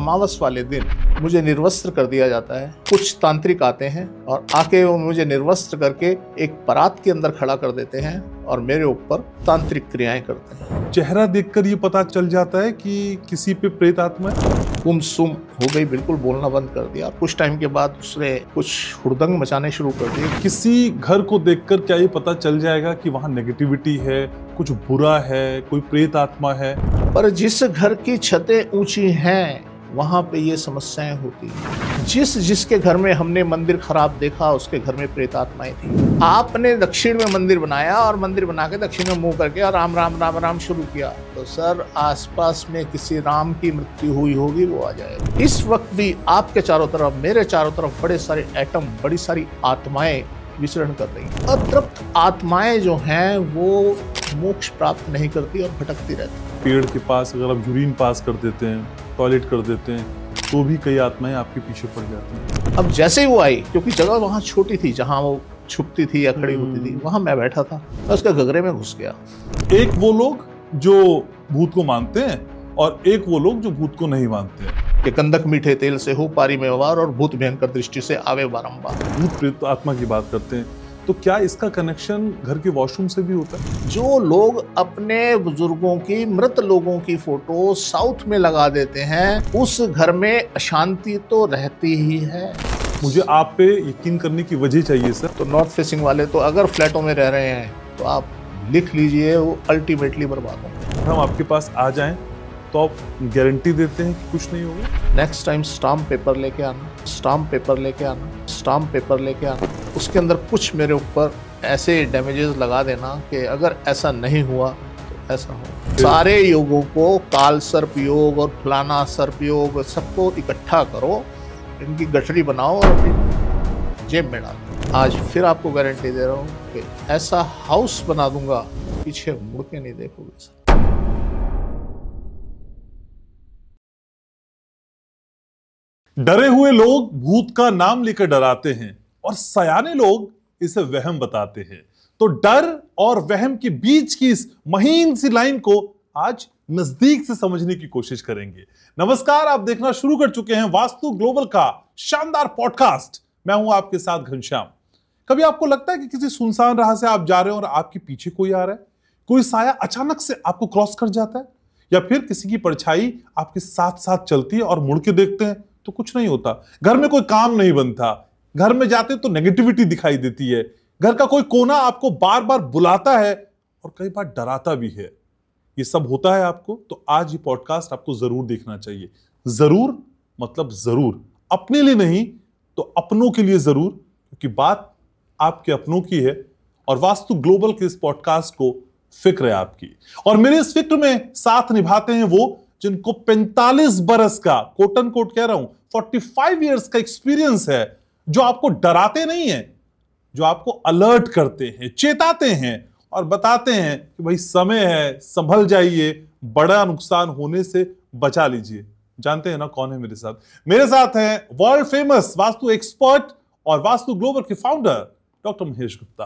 अमावस वाले दिन मुझे निर्वस्त्र कर दिया जाता है। कुछ तांत्रिक आते हैं और आके मुझे निर्वस्त्र करके एक परात के अंदर खड़ा कर देते हैं और मेरे ऊपर तांत्रिक क्रियाएं करते हैं। चेहरा देखकर ये पता चल जाता है कि किसी पे प्रेत आत्मा है। गुमसुम हो गई, बिल्कुल बोलना बंद कर दिया। कुछ टाइम के बाद उसने कुछ हुड़दंग मचाने शुरू कर दिए। किसी घर को देखकर क्या ये पता चल जाएगा कि वहाँ नेगेटिविटी है, कुछ बुरा है, कोई प्रेत आत्मा है? पर जिस घर की छतें ऊंची हैं वहां पे ये समस्याएं होती हैं। जिसके घर में हमने मंदिर खराब देखा उसके घर में प्रेत आत्माएं थी। आपने दक्षिण में मंदिर बनाया और मंदिर बना के दक्षिण में मुंह करके और राम राम राम राम शुरू किया, तो सर आसपास में किसी राम की मृत्यु हुई होगी, वो आ जाएगी। इस वक्त भी आपके चारों तरफ, मेरे चारों तरफ बड़े सारे एटम, बड़ी सारी आत्माएं विचरण कर रही हैं। अतृप्त आत्माएं जो हैं वो मोक्ष प्राप्त नहीं करती और भटकती रहती। पेड़ के पास अगर आप यूरिन पास कर देते हैं, टॉयलेट कर देते हैं, तो भी कई आत्माएं आपके पीछे पड़ जाती हैं। अब जैसे ही वो आई, क्योंकि जगह वहाँ छोटी थी जहाँ वो छुपती थी या खड़ी होती थी, वहाँ मैं बैठा था, मैं उसके घगरे में घुस गया। एक वो लोग जो भूत को मानते हैं और एक वो लोग जो भूत को नहीं मानते हैं। कि कंदक मीठे तेल से हो पारी में वार और भूत भयंकर दृष्टि से आवे बारंबार। भूत प्रेत आत्मा की बात करते हैं, तो क्या इसका कनेक्शन घर के वॉशरूम से भी होता है? जो लोग अपने बुजुर्गों की, मृत लोगों की फोटो साउथ में लगा देते हैं, उस घर में अशांति तो रहती ही है। मुझे आप पे यकीन करने की वजह चाहिए सर। तो नॉर्थ फेसिंग वाले तो अगर फ्लैटों में रह रहे हैं तो आप लिख लीजिए, वो अल्टीमेटली बर्बाद होंगे। हम आपके पास आ जाएं तो आप गारंटी देते हैं कि कुछ नहीं होगा? नेक्स्ट टाइम स्टाम्प पेपर लेके आना, स्टाम्प पेपर लेके आना, स्टाम्प पेपर लेके आना। उसके अंदर कुछ मेरे ऊपर ऐसे डैमेजेस लगा देना कि अगर ऐसा नहीं हुआ तो ऐसा हो। सारे योगों को, काल सर्प योग और फलाना सर्प योग, सबको इकट्ठा करो, इनकी गठरी बनाओ और अपनी जेब में डालो। आज फिर आपको गारंटी दे रहा हूँ कि ऐसा हाउस बना दूंगा, पीछे मुड़ के नहीं देखोगे। डरे हुए लोग भूत का नाम लेकर डराते हैं और सयाने लोग इसे वहम बताते हैं। तो डर और वहम के बीच की इस महीन सी लाइन को आज नजदीक से समझने की कोशिश करेंगे। नमस्कार, आप देखना शुरू कर चुके हैं वास्तु ग्लोबल का शानदार पॉडकास्ट। मैं हूं आपके साथ घनश्याम। कभी आपको लगता है कि किसी सुनसान राह से आप जा रहे हो और आपके पीछे कोई आ रहा है, कोई साया अचानक से आपको क्रॉस कर जाता है, या फिर किसी की परछाई आपके साथ साथ चलती है और मुड़ के देखते हैं तो कुछ नहीं होता। घर में कोई काम नहीं बनता, घर में जाते तो नेगेटिविटी दिखाई देती है, घर का कोई कोना आपको बार बार बुलाता है और कई बार डराता भी है। ये सब होता है आपको, तो आज ये पॉडकास्ट आपको जरूर देखना चाहिए। जरूर मतलब जरूर, अपने लिए नहीं तो अपनों के लिए जरूर, क्योंकि बात आपके अपनों की है और वास्तु ग्लोबल के इस पॉडकास्ट को फिक्र है आपकी। और मेरे इस फिक्र में साथ निभाते हैं वो जिनको 45 बरस का, कोट एंड कोट कह रहा हूं, 45 इयर्स का एक्सपीरियंस है, जो आपको डराते नहीं हैं, जो आपको अलर्ट करते हैं, चेताते हैं और बताते हैं कि भाई समय है, संभल जाइए, बड़ा नुकसान होने से बचा लीजिए। जानते हैं ना कौन है मेरे साथ? मेरे साथ हैं वर्ल्ड फेमस वास्तु एक्सपर्ट और वास्तु ग्लोबल के founder doctor Mahesh Gupta.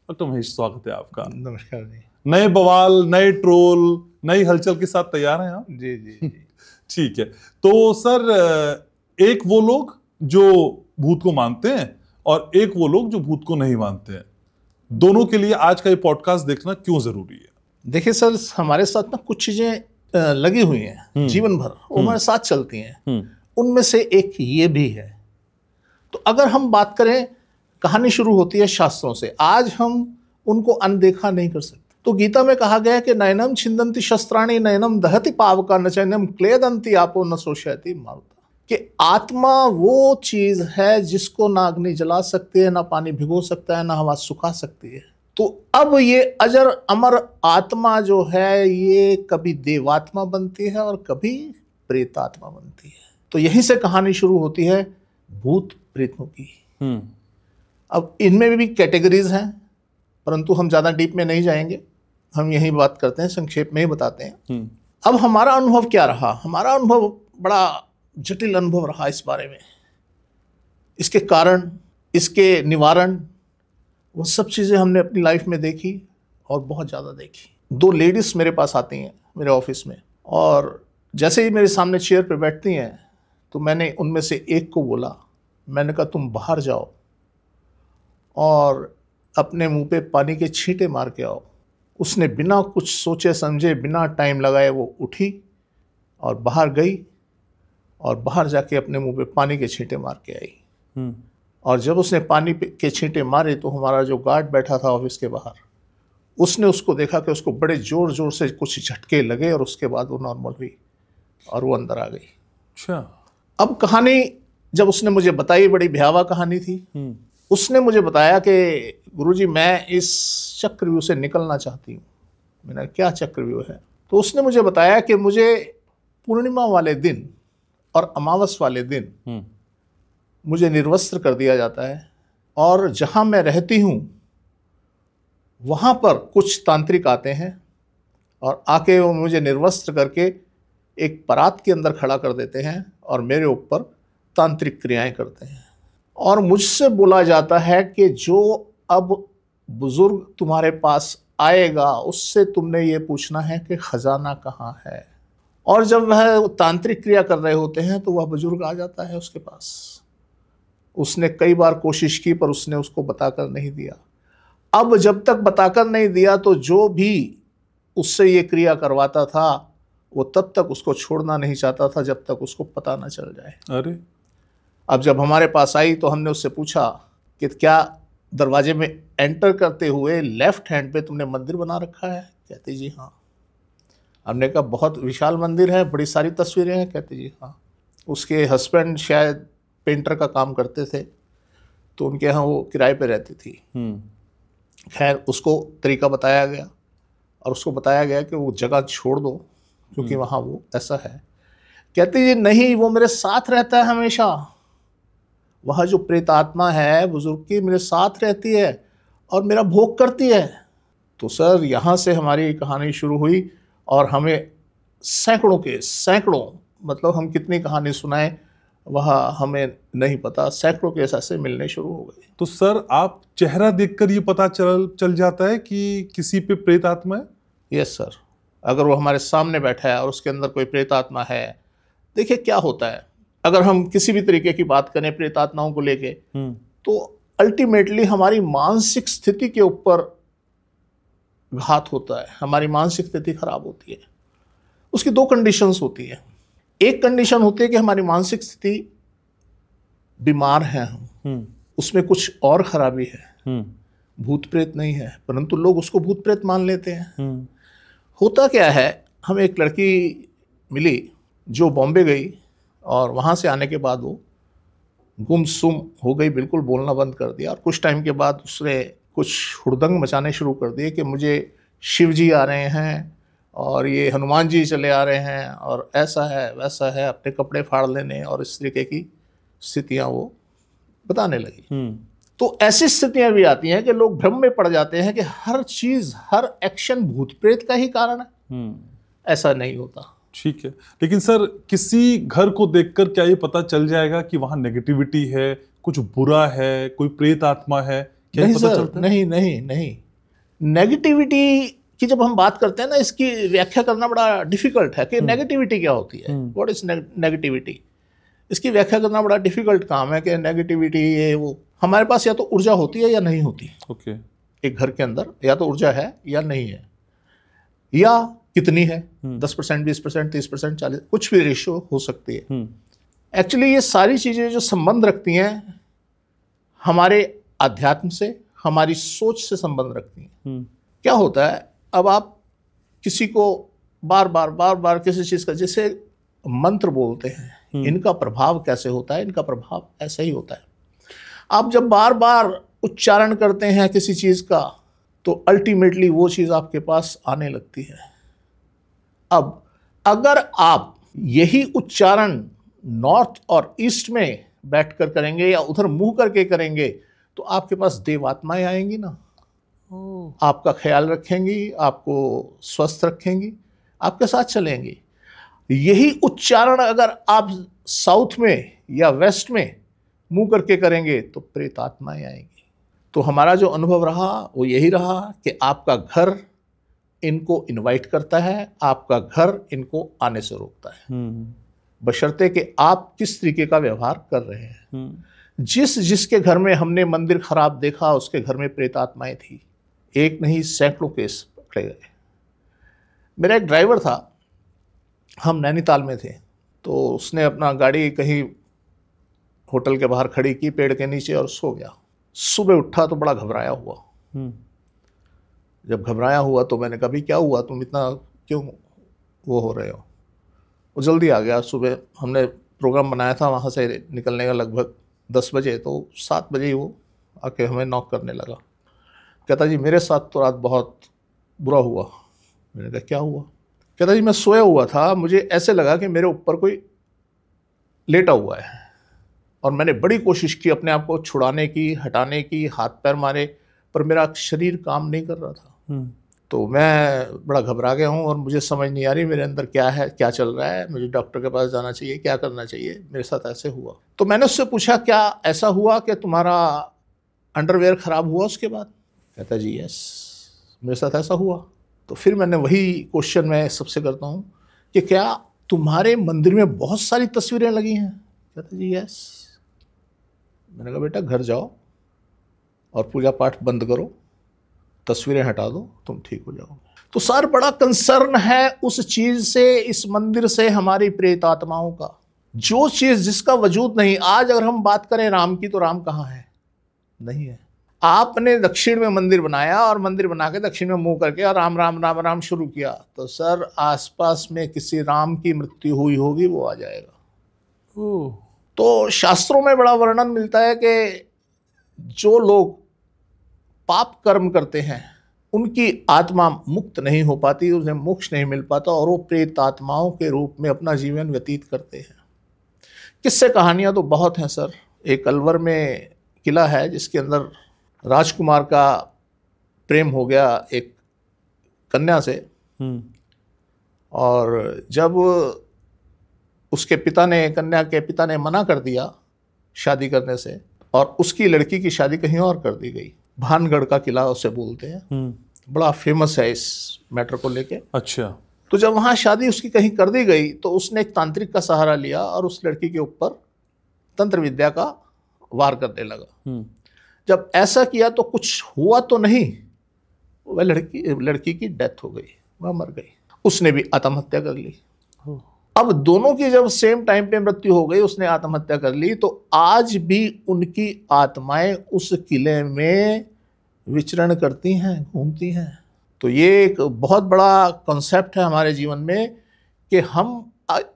Doctor Mahesh, स्वागत है आपका। नमस्कार जी। नए बवाल, नए ट्रोल, नई हलचल के साथ तैयार हैं आप? जी जी। ठीक है। तो सर, एक वो लोग जो भूत को मानते हैं और एक वो लोग जो भूत को नहीं मानते हैं, दोनों के लिए आज का ये पॉडकास्ट देखना क्यों जरूरी है? देखिए सर, हमारे साथ ना कुछ चीजें लगी हुई हैं जीवन भर, वो हमारे साथ चलती हैं। उनमें से एक ये भी है। तो अगर हम बात करें, कहानी शुरू होती है शास्त्रों से। आज हम उनको अनदेखा नहीं कर सकते। तो गीता में कहा गया है कि नयनम छिंदन्ति शस्त्राणि नयनम दहति पावका न चैनम क्लेदन्ति आपो न शोषयति मारुता। कि आत्मा वो चीज है जिसको ना अग्नि जला सकती है, ना पानी भिगो सकता है, ना हवा सुखा सकती है। तो अब ये अजर अमर आत्मा जो है, ये कभी देवात्मा बनती है और कभी प्रेतात्मा बनती है। तो यहीं से कहानी शुरू होती है भूत प्रेतों की। अब इनमें भी कैटेगरीज हैं, परंतु हम ज्यादा डीप में नहीं जाएंगे, हम यही बात करते हैं, संक्षेप में ही बताते हैं। अब हमारा अनुभव क्या रहा? हमारा अनुभव बड़ा जटिल अनुभव रहा इस बारे में। इसके कारण, इसके निवारण, वो सब चीज़ें हमने अपनी लाइफ में देखी और बहुत ज़्यादा देखी। 2 लेडीज़ मेरे पास आती हैं मेरे ऑफिस में, और जैसे ही मेरे सामने चेयर पे बैठती हैं तो मैंने उनमें से एक को बोला, मैंने कहा तुम बाहर जाओ और अपने मुंह पे पानी के छींटे मार के आओ। उसने बिना कुछ सोचे समझे, बिना टाइम लगाए वो उठी और बाहर गई और बाहर जाके अपने मुंह पे पानी के छींटे मार के आई। और जब उसने पानी के छींटे मारे तो हमारा जो गार्ड बैठा था ऑफिस के बाहर, उसने उसको देखा कि उसको बड़े जोर जोर से कुछ झटके लगे और उसके बाद वो नॉर्मल हुई और वो अंदर आ गई। अच्छा। अब कहानी जब उसने मुझे बताई, बड़ी भयावह कहानी थी। उसने मुझे बताया कि गुरुजी मैं इस चक्रव्यूह से निकलना चाहती हूँ। मैंने क्या चक्रव्यूह है? तो उसने मुझे बताया कि मुझे पूर्णिमा वाले दिन और अमावस वाले दिन मुझे निर्वस्त्र कर दिया जाता है और जहाँ मैं रहती हूँ वहाँ पर कुछ तांत्रिक आते हैं और आके वो मुझे निर्वस्त्र करके एक परात के अंदर खड़ा कर देते हैं और मेरे ऊपर तांत्रिक क्रियाएं करते हैं। और मुझसे बोला जाता है कि जो अब बुजुर्ग तुम्हारे पास आएगा उससे तुमने ये पूछना है कि खजाना कहाँ है। और जब वह तांत्रिक क्रिया कर रहे होते हैं तो वह बुजुर्ग आ जाता है उसके पास। उसने कई बार कोशिश की पर उसने उसको बताकर नहीं दिया। अब जब तक बताकर नहीं दिया तो जो भी उससे ये क्रिया करवाता था वो तब तक उसको छोड़ना नहीं चाहता था जब तक उसको पता ना चल जाए। अरे। अब जब हमारे पास आई तो हमने उससे पूछा कि क्या दरवाजे में एंटर करते हुए लेफ्ट हैंड पे तुमने मंदिर बना रखा है? कहती जी हाँ। हमने कहा बहुत विशाल मंदिर है, बड़ी सारी तस्वीरें हैं? कहती जी हाँ। उसके हस्बैंड शायद पेंटर का काम करते थे तो उनके यहाँ वो किराए पे रहती थी। खैर उसको तरीका बताया गया और उसको बताया गया कि वो जगह छोड़ दो क्योंकि वहाँ वो ऐसा है। कहती जी नहीं, वो मेरे साथ रहता है हमेशा। वह जो प्रेत आत्मा है बुजुर्ग की मेरे साथ रहती है और मेरा भोग करती है। तो सर यहाँ से हमारी कहानी शुरू हुई और हमें सैकड़ों मतलब हम कितनी कहानी सुनाएं वह हमें नहीं पता, सैकड़ों केस ऐसे मिलने शुरू हो गए। तो सर आप चेहरा देखकर ये पता चल जाता है कि किसी पे प्रेत आत्मा है? यस सर, अगर वो हमारे सामने बैठा है और उसके अंदर कोई प्रेत आत्मा है। देखिए क्या होता है, अगर हम किसी भी तरीके की बात करें प्रेत आत्माओं को लेके तो अल्टीमेटली हमारी मानसिक स्थिति के ऊपर घात होता है, हमारी मानसिक स्थिति खराब होती है। उसकी दो कंडीशंस होती है। एक कंडीशन होती है कि हमारी मानसिक स्थिति बीमार है हम, उसमें कुछ और खराबी है, भूत प्रेत नहीं है, परंतु लोग उसको भूत प्रेत मान लेते हैं। होता क्या है, हमें एक लड़की मिली जो बॉम्बे गई और वहाँ से आने के बाद वो गुमसुम हो गई, बिल्कुल बोलना बंद कर दिया। और कुछ टाइम के बाद उसने कुछ हुड़दंग मचाने शुरू कर दिए कि मुझे शिव जी आ रहे हैं और ये हनुमान जी चले आ रहे हैं और ऐसा है वैसा है, अपने कपड़े फाड़ लेने और इस तरीके की स्थितियाँ वो बताने लगी। तो ऐसी स्थितियाँ भी आती हैं कि लोग भ्रम में पड़ जाते हैं कि हर चीज़, हर एक्शन भूत प्रेत का ही कारण है। ऐसा नहीं होता। ठीक है, लेकिन सर किसी घर को देखकर क्या ये पता चल जाएगा कि वहां नेगेटिविटी है, कुछ बुरा है, कोई प्रेत आत्मा है? क्या नहीं पता सर, चलता है? नहीं। नेगेटिविटी की जब हम बात करते हैं ना, इसकी व्याख्या करना बड़ा डिफिकल्ट है कि नेगेटिविटी क्या होती है, व्हाट इज नेगेटिविटी। इसकी व्याख्या करना बड़ा डिफिकल्ट काम है कि नेगेटिविटी ये वो। हमारे पास या तो ऊर्जा होती है या नहीं होती। ओके। एक घर के अंदर या तो ऊर्जा है या नहीं है, या कितनी है, 10%, 20%, 30%, 40%, कुछ भी रेशियो हो सकती है। एक्चुअली ये सारी चीज़ें जो संबंध रखती हैं हमारे अध्यात्म से, हमारी सोच से संबंध रखती हैं। क्या होता है, अब आप किसी को बार बार किसी चीज़ का, जैसे मंत्र बोलते हैं, इनका प्रभाव कैसे होता है, इनका प्रभाव ऐसा ही होता है। आप जब बार बार उच्चारण करते हैं किसी चीज़ का तो अल्टीमेटली वो चीज़ आपके पास आने लगती है। अब अगर आप यही उच्चारण नॉर्थ और ईस्ट में बैठकर करेंगे या उधर मुंह करके करेंगे तो आपके पास देवात्माएं आएंगी ना, आपका ख्याल रखेंगी, आपको स्वस्थ रखेंगी, आपके साथ चलेंगी। यही उच्चारण अगर आप साउथ में या वेस्ट में मुंह करके करेंगे तो प्रेत आत्माएं आएंगी। तो हमारा जो अनुभव रहा वो यही रहा कि आपका घर इनको इनवाइट करता है, आपका घर इनको आने से रोकता है। बशर्ते कि आप किस तरीके का व्यवहार कर रहे हैं। जिसके घर में हमने मंदिर खराब देखा उसके घर में प्रेत आत्माएं थी। एक नहीं, सैकड़ों केस पकड़े गए। मेरा एक ड्राइवर था, हम नैनीताल में थे, तो उसने अपना गाड़ी कहीं होटल के बाहर खड़ी की पेड़ के नीचे और सो गया। सुबह उठा तो बड़ा घबराया हुआ। जब घबराया हुआ तो मैंने कहा, भाई क्या हुआ, तुम इतना क्यों वो हो रहे हो? वो जल्दी आ गया। सुबह हमने प्रोग्राम बनाया था वहाँ से निकलने का लगभग 10 बजे, तो 7 बजे ही वो आके हमें नॉक करने लगा। कहता जी मेरे साथ तो रात बहुत बुरा हुआ। मैंने कहा क्या हुआ? कहता जी मैं सोया हुआ था, मुझे ऐसे लगा कि मेरे ऊपर कोई लेटा हुआ है और मैंने बड़ी कोशिश की अपने आप को छुड़ाने की, हटाने की, हाथ पैर मारे, पर मेरा शरीर काम नहीं कर रहा था। तो मैं बड़ा घबरा गया हूँ और मुझे समझ नहीं आ रही मेरे अंदर क्या है, क्या चल रहा है, मुझे डॉक्टर के पास जाना चाहिए, क्या करना चाहिए, मेरे साथ ऐसे हुआ। तो मैंने उससे पूछा क्या ऐसा हुआ कि तुम्हारा अंडरवेयर ख़राब हुआ उसके बाद? कहता जी यस, मेरे साथ ऐसा हुआ। तो फिर मैंने वही क्वेश्चन मैं सबसे करता हूँ कि क्या तुम्हारे मंदिर में बहुत सारी तस्वीरें लगी हैं? कहता जी यस। मैंने कहा बेटा घर जाओ और पूजा पाठ बंद करो, तस्वीरें हटा दो, तुम ठीक हो जाओगे। तो सर बड़ा कंसर्न है उस चीज से, इस मंदिर से, हमारी प्रेत आत्माओं का। जो चीज जिसका वजूद नहीं। आज अगर हम बात करें राम की, तो राम कहाँ है? नहीं है। आपने दक्षिण में मंदिर बनाया और मंदिर बना के दक्षिण में मुंह करके और राम राम राम राम शुरू किया, तो सर आसपास में किसी राम की मृत्यु हुई होगी, वो आ जाएगा। तो शास्त्रों में बड़ा वर्णन मिलता है कि जो लोग पाप कर्म करते हैं उनकी आत्मा मुक्त नहीं हो पाती, उन्हें मोक्ष नहीं मिल पाता और वो प्रेत आत्माओं के रूप में अपना जीवन व्यतीत करते हैं। किस्से कहानियां तो बहुत हैं सर। एक अलवर में किला है जिसके अंदर राजकुमार का प्रेम हो गया एक कन्या से, और जब उसके पिता ने, कन्या के पिता ने मना कर दिया शादी करने से और उसकी लड़की की शादी कहीं और कर दी गई। भानगढ़ का किला उसे बोलते हैं, बड़ा फेमस है इस मैटर को लेके। अच्छा। तो जब वहाँ शादी उसकी कहीं कर दी गई तो उसने एक तांत्रिक का सहारा लिया और उस लड़की के ऊपर तंत्र विद्या का वार करने लगा। जब ऐसा किया तो कुछ हुआ तो नहीं, वह लड़की की डेथ हो गई, वह मर गई। उसने भी आत्महत्या कर ली। अब दोनों की जब सेम टाइम पे मृत्यु हो गई, उसने आत्महत्या कर ली, तो आज भी उनकी आत्माएं उस किले में विचरण करती हैं, घूमती हैं। तो ये एक बहुत बड़ा कॉन्सेप्ट है हमारे जीवन में कि हम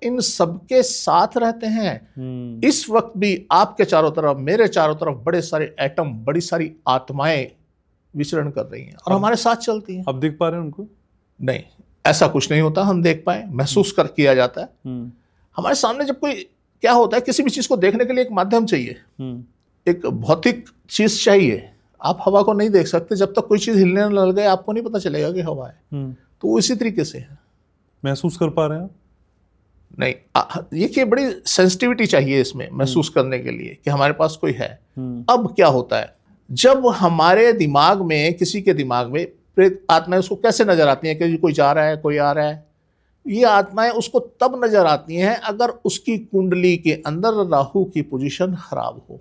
इन सबके साथ रहते हैं। इस वक्त भी आपके चारों तरफ, मेरे चारों तरफ बड़े सारे एटम, बड़ी सारी आत्माएं विचरण कर रही हैं और हमारे साथ चलती हैं। अब देख पा रहे हैं उनको? नहीं, ऐसा कुछ नहीं होता हम देख पाए, महसूस कर किया जाता है। हमारे सामने जब कोई क्या होता है, किसी भी चीज को देखने के लिए एक माध्यम चाहिए, एक भौतिक चीज चाहिए। आप हवा को नहीं देख सकते, जब तक कोई चीज हिलने न लग गए आपको नहीं पता चलेगा कि हवा है। तो वो इसी तरीके से है। महसूस कर पा रहे हैं? नहीं, ये कि बड़ी सेंसिटिविटी चाहिए इसमें महसूस करने के लिए कि हमारे पास कोई है। अब क्या होता है, जब हमारे दिमाग में, किसी के दिमाग में प्रेत आत्माएं उसको कैसे नजर आती हैं कि कोई जा रहा है, कोई आ रहा है, ये आत्माएं उसको तब नजर आती हैं अगर उसकी कुंडली के अंदर राहु की पोजीशन खराब हो,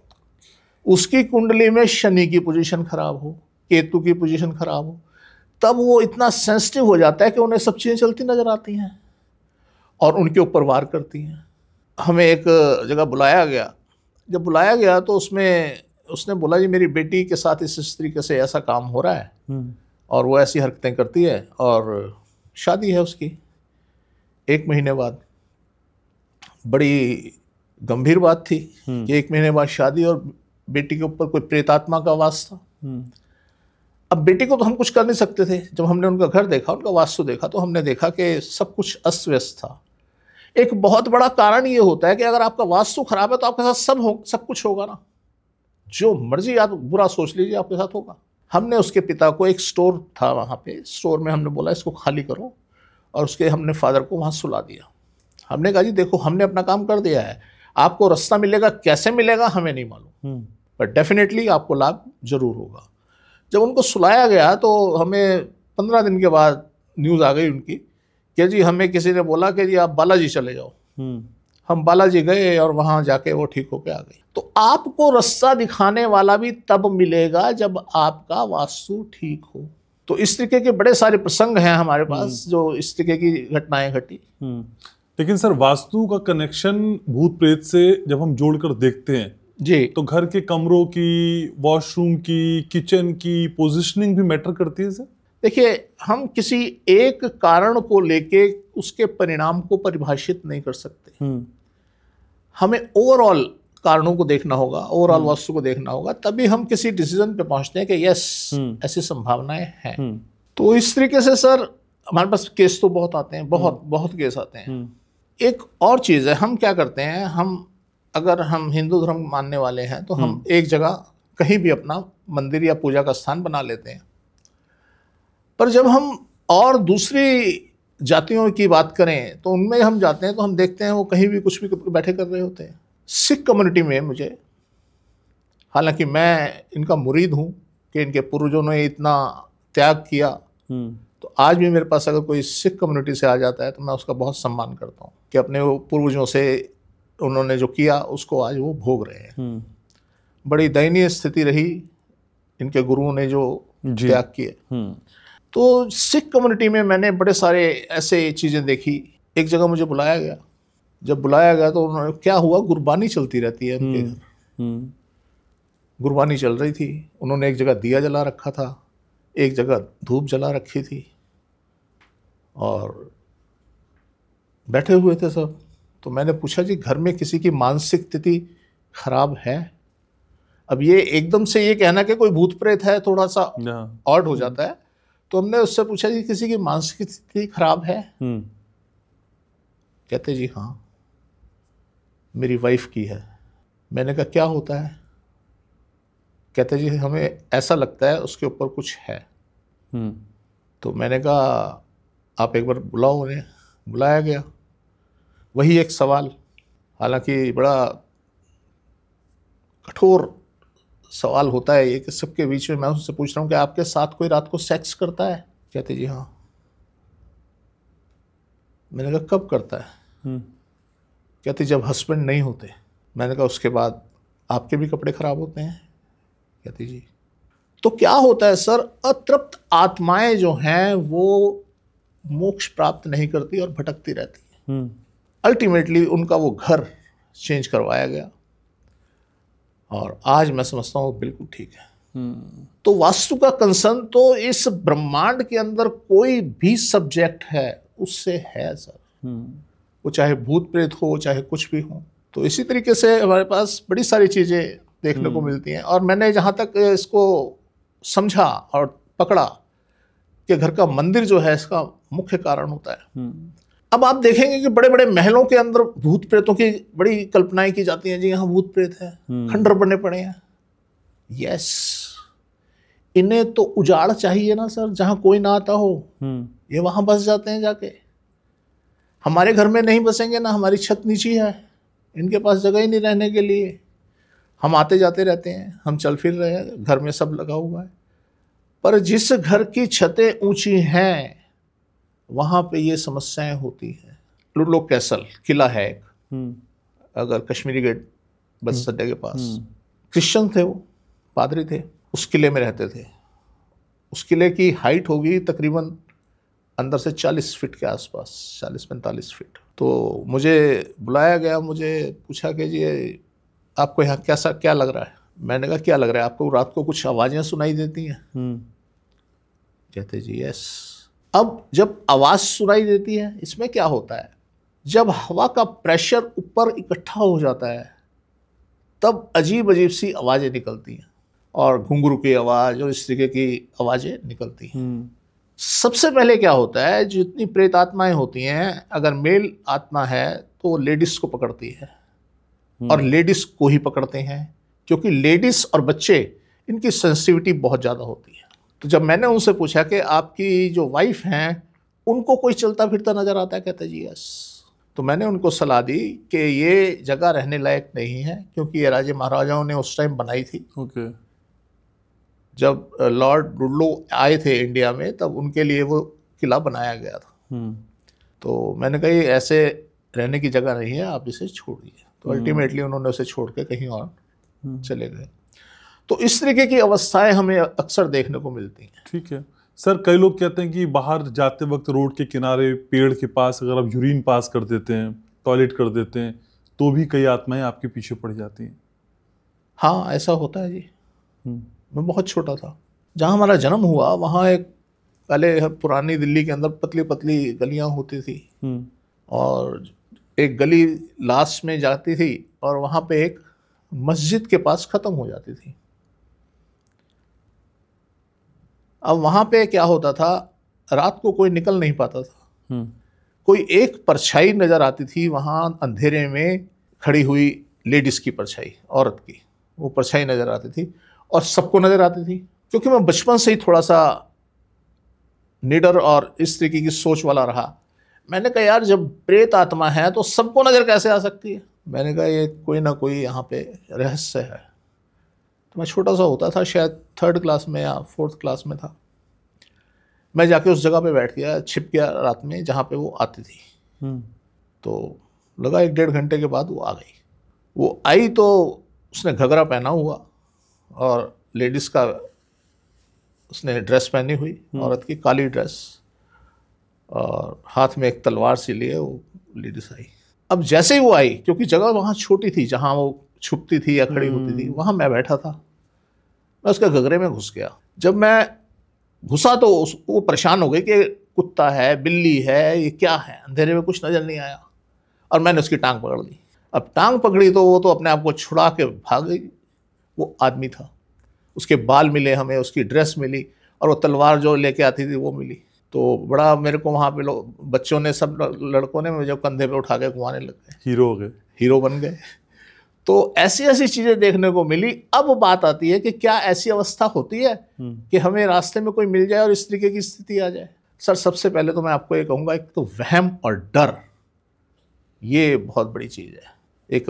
उसकी कुंडली में शनि की पोजीशन खराब हो, केतु की पोजीशन खराब हो, तब वो इतना सेंसिटिव हो जाता है कि उन्हें सब चीजें चलती नजर आती हैं और उनके ऊपर वार करती हैं। हमें एक जगह बुलाया गया, जब बुलाया गया तो उसने बोला जी मेरी बेटी के साथ इस तरीके से ऐसा काम हो रहा है और वो ऐसी हरकतें करती है और शादी है उसकी 1 महीने बाद। बड़ी गंभीर बात थी कि 1 महीने बाद शादी और बेटी के ऊपर कोई प्रेतात्मा का वास था। अब बेटी को तो हम कुछ कर नहीं सकते थे। जब हमने उनका घर देखा, उनका वास्तु देखा, तो हमने देखा कि सब कुछ अस्त व्यस्त था। एक बहुत बड़ा कारण ये होता है कि अगर आपका वास्तु खराब है तो आपके साथ सब कुछ होगा ना, जो मर्जी आप बुरा सोच लीजिए आपके साथ होगा। हमने उसके पिता को, एक स्टोर था वहाँ पे, स्टोर में हमने बोला इसको खाली करो और उसके हमने फादर को वहाँ सुला दिया। हमने कहा जी देखो हमने अपना काम कर दिया है, आपको रास्ता मिलेगा, कैसे मिलेगा हमें नहीं मालूम, पर डेफिनेटली आपको लाभ जरूर होगा। जब उनको सुलाया गया तो हमें 15 दिन के बाद न्यूज़ आ गई उनकी कि जी हमें किसी ने बोला कि जी आप बालाजी चले जाओ। हम बालाजी गए और वहां जाके वो ठीक होके आ गई। तो आपको रास्ता दिखाने वाला भी तब मिलेगा जब आपका वास्तु ठीक हो। तो इस तरीके के बड़े सारे प्रसंग हैं हमारे पास जो इस तरीके की घटनाएं घटी। लेकिन सर, वास्तु का कनेक्शन भूत प्रेत से जब हम जोड़कर देखते हैं जी, तो घर के कमरों की, वॉशरूम की, किचन की पोजीशनिंग भी मैटर करती है सर? देखिए, हम किसी एक कारण को लेके उसके परिणाम को परिभाषित नहीं कर सकते। हमें ओवरऑल कारणों को देखना होगा, ओवरऑल वास्तु को देखना होगा, तभी हम किसी डिसीजन पे पहुंचते हैं कि यस ऐसी संभावनाएं हैं। तो इस तरीके से सर हमारे पास केस तो बहुत आते हैं, बहुत बहुत केस आते हैं। एक और चीज़ है, हम क्या करते हैं, अगर हम हिंदू धर्म मानने वाले हैं तो हम एक जगह कहीं भी अपना मंदिर या पूजा का स्थान बना लेते हैं। पर जब हम और दूसरी जातियों की बात करें तो उनमें हम जाते हैं तो हम देखते हैं वो कहीं भी कुछ भी बैठे कर रहे होते हैं। सिख कम्युनिटी में मुझे, हालांकि मैं इनका मुरीद हूँ कि इनके पूर्वजों ने इतना त्याग किया, तो आज भी मेरे पास अगर कोई सिख कम्युनिटी से आ जाता है तो मैं उसका बहुत सम्मान करता हूँ कि अपने वो पूर्वजों से उन्होंने जो किया उसको आज वो भोग रहे हैं। बड़ी दयनीय स्थिति रही इनके गुरुओं ने जो त्याग किए। तो सिख कम्युनिटी में मैंने बड़े सारे ऐसे चीज़ें देखी। एक जगह मुझे बुलाया गया, जब बुलाया गया तो उन्होंने, क्या हुआ, गुरबानी चलती रहती है उनके घर। गुरबानी चल रही थी, उन्होंने एक जगह दिया जला रखा था, एक जगह धूप जला रखी थी और बैठे हुए थे सब। तो मैंने पूछा जी घर में किसी की मानसिक स्थिति खराब है? अब ये एकदम से ये कहना कि कोई भूत प्रेत है थोड़ा सा ऑड हो जाता है। तो हमने उससे पूछा जी किसी की मानसिक स्थिति खराब है? कहते जी हाँ मेरी वाइफ की है। मैंने कहा क्या होता है? कहते जी हमें ऐसा लगता है उसके ऊपर कुछ है। तो मैंने कहा आप एक बार बुलाओ उन्हें। बुलाया गया, वही एक सवाल, हालांकि बड़ा कठोर सवाल होता है ये कि सबके बीच में मैं उससे पूछ रहा हूँ कि आपके साथ कोई रात को सेक्स करता है? कहते जी हाँ। मैंने कहा कब करता है? कहते जब हस्बैंड नहीं होते। मैंने कहा उसके बाद आपके भी कपड़े खराब होते हैं? कहती जी। तो क्या होता है सर, अतृप्त आत्माएं जो हैं वो मोक्ष प्राप्त नहीं करती और भटकती रहती हैं। अल्टीमेटली उनका वो घर चेंज करवाया गया और आज मैं समझता हूँ बिल्कुल ठीक है। तो वास्तु का कंसर्न तो इस ब्रह्मांड के अंदर कोई भी सब्जेक्ट है उससे है सर, वो चाहे भूत प्रेत हो चाहे कुछ भी हो। तो इसी तरीके से हमारे पास बड़ी सारी चीज़ें देखने को मिलती हैं। और मैंने जहाँ तक इसको समझा और पकड़ा कि घर का मंदिर जो है इसका मुख्य कारण होता है। अब आप देखेंगे कि बड़े बड़े महलों के अंदर भूत प्रेतों की बड़ी कल्पनाएं की जाती हैं, जी यहाँ भूत प्रेत है, खंडर बने पड़े हैं। यस, इन्हें तो उजाड़ चाहिए ना सर, जहाँ कोई ना आता हो ये वहाँ बस जाते हैं जाके। हमारे घर में नहीं बसेंगे ना, हमारी छत नीची है, इनके पास जगह ही नहीं रहने के लिए। हम आते जाते रहते हैं, हम चल फिर रहे हैं, घर में सब लगा हुआ है। पर जिस घर की छतें ऊंची हैं वहाँ पे ये समस्याएं होती हैं। लुडलो कैसल किला है एक, अगर कश्मीरी गेट बस अड्डे के पास। क्रिश्चियन थे, वो पादरी थे, उस किले में रहते थे। उस किले की हाइट होगी तकरीबन अंदर से 40 फीट के आसपास, 40-45 फीट। तो मुझे बुलाया गया, मुझे पूछा कि जी आपको यहाँ कैसा क्या लग रहा है? मैंने कहा क्या लग रहा है आपको, रात को कुछ आवाज़ें सुनाई देती हैं? कहते जी यस। अब जब आवाज़ सुनाई देती है, इसमें क्या होता है, जब हवा का प्रेशर ऊपर इकट्ठा हो जाता है तब अजीब अजीब सी आवाज़ें निकलती हैं और घुंघरू की आवाज़ और इस तरीके की आवाज़ें निकलती हैं। सबसे पहले क्या होता है, जितनी प्रेत आत्माएं होती हैं, अगर मेल आत्मा है तो वो लेडीज़ को पकड़ती है और लेडीज़ को ही पकड़ते हैं, क्योंकि लेडीज़ और बच्चे इनकी सेंसिटिविटी बहुत ज़्यादा होती है। तो जब मैंने उनसे पूछा कि आपकी जो वाइफ हैं उनको कोई चलता फिरता नज़र आता है? कहते जी यस। तो मैंने उनको सलाह दी कि ये जगह रहने लायक नहीं है, क्योंकि ये राजे महाराजाओं ने उस टाइम बनाई थी। जब लॉर्ड लुडलो आए थे इंडिया में तब उनके लिए वो किला बनाया गया था। तो मैंने कहा ऐसे रहने की जगह नहीं है, आप इसे छोड़िए। तो अल्टीमेटली उन्होंने उसे छोड़ के कहीं और चले गए। तो इस तरीके की अवस्थाएं हमें अक्सर देखने को मिलती हैं। ठीक है सर, कई लोग कहते हैं कि बाहर जाते वक्त रोड के किनारे पेड़ के पास अगर आप यूरिन पास कर देते हैं, टॉयलेट कर देते हैं, तो भी कई आत्माएं आपके पीछे पड़ जाती हैं। हाँ, ऐसा होता है जी। मैं बहुत छोटा था, जहाँ हमारा जन्म हुआ वहाँ एक पहले पुरानी दिल्ली के अंदर पतली पतली गलियाँ होती थी, और एक गली लास्ट में जाती थी और वहाँ पे एक मस्जिद के पास ख़त्म हो जाती थी। अब वहाँ पे क्या होता था, रात को कोई निकल नहीं पाता था। कोई एक परछाई नज़र आती थी वहाँ अंधेरे में खड़ी हुई, लेडीज़ की परछाई, औरत की वो परछाई नज़र आती थी, और सबको नज़र आती थी। क्योंकि मैं बचपन से ही थोड़ा सा निडर और इस तरीके की सोच वाला रहा, मैंने कहा यार जब प्रेत आत्मा है तो सबको नज़र कैसे आ सकती है। मैंने कहा ये कोई ना कोई यहाँ पे रहस्य है। तो मैं छोटा सा होता था, शायद 3rd क्लास में या 4th क्लास में था। मैं जाके उस जगह पे बैठ गया, छिप गया रात में जहाँ पे वो आती थी। तो लगा 1-1.5 घंटे के बाद वो आ गई। वो आई तो उसने घघरा पहना हुआ और लेडीज़ का उसने ड्रेस पहनी हुई, औरत की काली ड्रेस, और हाथ में एक तलवार सी लिए वो लेडीज़ आई। अब जैसे ही वो आई, क्योंकि जगह वहाँ छोटी थी जहाँ वो छुपती थी या खड़ी होती थी, वहाँ मैं बैठा था, मैं उसके घघरे में घुस गया। जब मैं घुसा तो वो परेशान हो गई कि कुत्ता है, बिल्ली है, ये क्या है, अंधेरे में कुछ नज़र नहीं आया, और मैंने उसकी टांग पकड़ ली। अब टांग पकड़ी तो वो तो अपने आप को छुड़ा के भाग गई। वो आदमी था, उसके बाल मिले हमें, उसकी ड्रेस मिली, और वो तलवार जो लेके आती थी वो मिली। तो बड़ा मेरे को वहाँ पे लोग, बच्चों ने, सब लड़कों ने मुझे कंधे पे उठा के घुमाने लग गए। हीरो हो गए, हीरो बन गए। तो ऐसी ऐसी चीज़ें देखने को मिली। अब बात आती है कि क्या ऐसी अवस्था होती है कि हमें रास्ते में कोई मिल जाए और इस तरीके की स्थिति आ जाए। सर सबसे पहले तो मैं आपको ये कहूँगा, एक तो वहम और डर, ये बहुत बड़ी चीज़ है। एक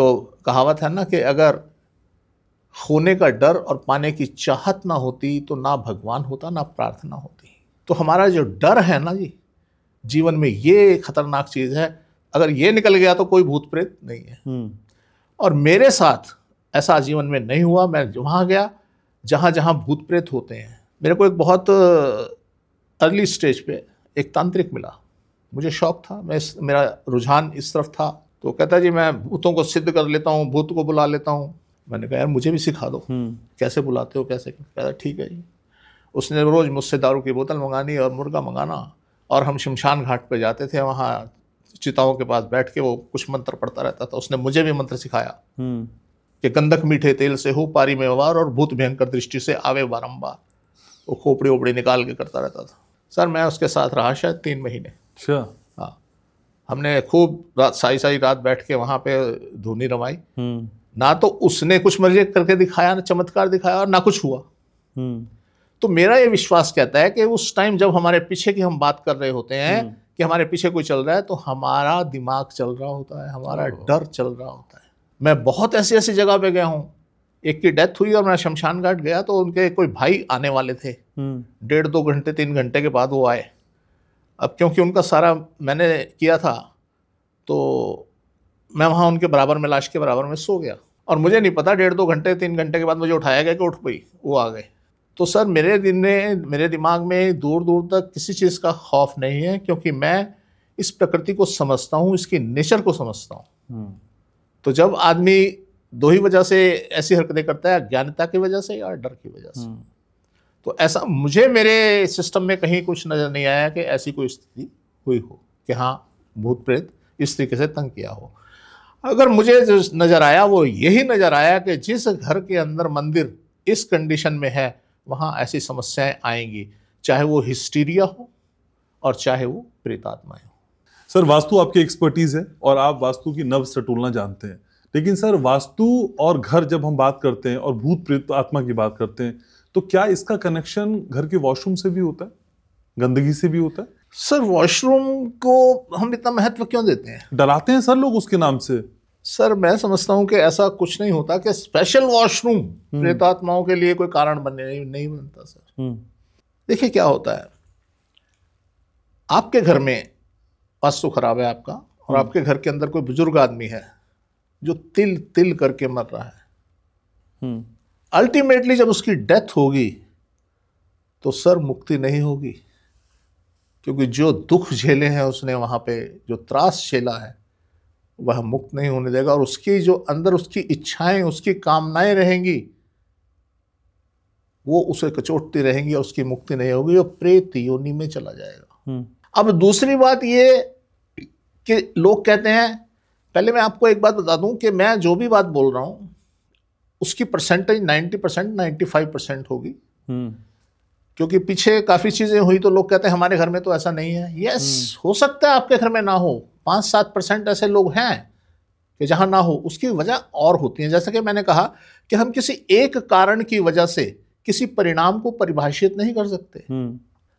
कहावत है ना कि अगर खोने का डर और पाने की चाहत ना होती तो ना भगवान होता, ना प्रार्थना होती। तो हमारा जो डर है ना जी जीवन में, ये खतरनाक चीज़ है। अगर ये निकल गया तो कोई भूत प्रेत नहीं है। और मेरे साथ ऐसा जीवन में नहीं हुआ। मैं वहाँ गया जहाँ जहाँ भूत प्रेत होते हैं। मेरे को एक बहुत अर्ली स्टेज पे एक तांत्रिक मिला, मुझे शौक था, मेरा रुझान इस तरफ था। तो कहता जी मैं भूतों को सिद्ध कर लेता हूँ, भूत को बुला लेता हूँ। मैंने कहा यार मुझे भी सिखा दो, कैसे बुलाते हो, कैसे। कहता ठीक है जी। उसने रोज़ मुझसे दारू की बोतल मंगानी और मुर्गा मंगाना, और हम शमशान घाट पे जाते थे, वहाँ चिताओं के पास बैठ के वो कुछ मंत्र पढ़ता रहता था। उसने मुझे भी मंत्र सिखाया कि गंधक मीठे तेल से हो पारी में वार, और भूत भयंकर दृष्टि से आवे बारंबार। वो खोपड़ी ओपड़ी निकाल के करता रहता था। सर मैं उसके साथ रहा शायद 3 महीने। अच्छा। हाँ, हमने खूब रात सारी रात बैठ के वहाँ पे धुनी रमाई। ना तो उसने कुछ मर्जी करके दिखाया, ना चमत्कार दिखाया, और ना कुछ हुआ। तो मेरा ये विश्वास कहता है कि उस टाइम जब हमारे पीछे की हम बात कर रहे होते हैं कि हमारे पीछे कोई चल रहा है, तो हमारा दिमाग चल रहा होता है, हमारा डर चल रहा होता है। मैं बहुत ऐसी ऐसी जगह पे गया हूँ। एक की डेथ हुई और मैं शमशान घाट गया तो उनके कोई भाई आने वाले थे। 1.5-2 घंटे 3 घंटे के बाद वो आए। अब क्योंकि उनका सारा मैंने किया था, तो मैं वहाँ उनके बराबर में, लाश के बराबर में सो गया, और मुझे नहीं पता 1.5-2 घंटे 3 घंटे के बाद मुझे उठाया गया कि उठ गई, वो आ गए। तो सर मेरे दिमाग में दूर दूर तक किसी चीज़ का खौफ नहीं है, क्योंकि मैं इस प्रकृति को समझता हूँ, इसकी नेचर को समझता हूँ। तो जब आदमी 2 ही वजह से ऐसी हरकतें करता है, अज्ञानता की वजह से और डर की वजह से। तो ऐसा मुझे मेरे सिस्टम में कहीं कुछ नज़र नहीं आया कि ऐसी कोई स्थिति हुई हो कि हाँ भूत प्रेत इस तरीके से तंग किया हो। अगर मुझे जो नज़र आया वो यही नज़र आया कि जिस घर के अंदर मंदिर इस कंडीशन में है, वहाँ ऐसी समस्याएं आएंगी, चाहे वो हिस्टीरिया हो और चाहे वो प्रेतात्माएं हो। सर वास्तु आपकी एक्सपर्टीज है और आप वास्तु की नब्ज टटोलना जानते हैं, लेकिन सर वास्तु और घर जब हम बात करते हैं और भूत प्रेत आत्मा की बात करते हैं, तो क्या इसका कनेक्शन घर के वॉशरूम से भी होता है, गंदगी से भी होता है? सर वॉशरूम को हम इतना महत्व क्यों देते हैं? डराते हैं सर लोग उसके नाम से। सर मैं समझता हूँ कि ऐसा कुछ नहीं होता कि स्पेशल वॉशरूम प्रेतात्माओं के लिए कोई कारण नहीं बनता सर। देखिए क्या होता है, आपके घर में वास्तु खराब है आपका, और आपके घर के अंदर कोई बुजुर्ग आदमी है जो तिल तिल करके मर रहा है, अल्टीमेटली जब उसकी डेथ होगी तो सर मुक्ति नहीं होगी, क्योंकि जो दुख झेले हैं उसने वहाँ पे, जो त्रास झेला है, वह मुक्त नहीं होने देगा। और उसकी जो अंदर उसकी इच्छाएं, उसकी कामनाएं रहेंगी, वो उसे कचोटती रहेंगी और उसकी मुक्ति नहीं होगी, वो प्रेत योनि में चला जाएगा। अब दूसरी बात ये कि लोग कहते हैं, पहले मैं आपको एक बात बता दूं कि मैं जो भी बात बोल रहा हूं उसकी परसेंटेज 90% 95% होगी, क्योंकि पीछे काफ़ी चीज़ें हुई तो लोग कहते हैं हमारे घर में तो ऐसा नहीं है। यस, हो सकता है आपके घर में ना हो, 5-7% ऐसे लोग हैं कि जहां ना हो। उसकी वजह और होती है, जैसा कि मैंने कहा कि हम किसी एक कारण की वजह से किसी परिणाम को परिभाषित नहीं कर सकते,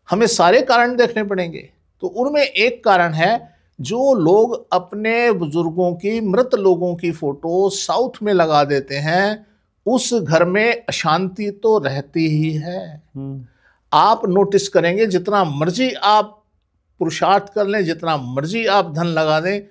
हमें सारे कारण देखने पड़ेंगे। तो उनमें एक कारण है, जो लोग अपने बुजुर्गों की, मृत लोगों की फोटो साउथ में लगा देते हैं, उस घर में अशांति तो रहती ही है। आप नोटिस करेंगे, जितना मर्जी आप पुरुषार्थ कर लें, जितना मर्जी आप धन लगा दें,